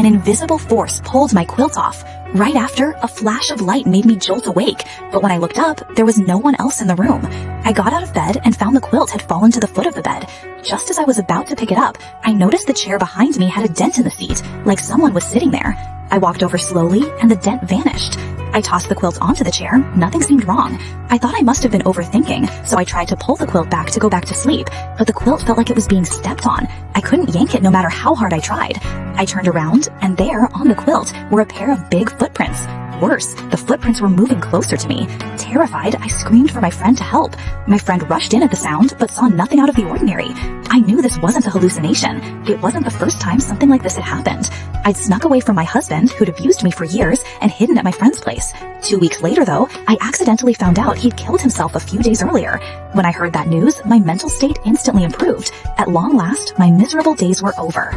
invisible force pulled my quilt off. Right after, a flash of light made me jolt awake, but when I looked up, there was no one else in the room. I got out of bed and found the quilt had fallen to the foot of the bed. Just as I was about to pick it up, I noticed the chair behind me had a dent in the seat, like someone was sitting there. I walked over slowly, and the dent vanished. I tossed the quilt onto the chair. Nothing seemed wrong. I thought I must have been overthinking, so I tried to pull the quilt back to go back to sleep, but the quilt felt like it was being stepped on. I couldn't yank it no matter how hard I tried. I turned around, and there, on the quilt, were a pair of big footprints. Worse, the footprints were moving closer to me. Terrified, I screamed for my friend to help. My friend rushed in at the sound, but saw nothing out of the ordinary. I knew this wasn't a hallucination. It wasn't the first time something like this had happened. I'd snuck away from my husband, who'd abused me for years, and hidden at my friend's place. 2 weeks later, though, I accidentally found out he'd killed himself a few days earlier. When I heard that news, my mental state instantly improved. At long last, my miserable days were over.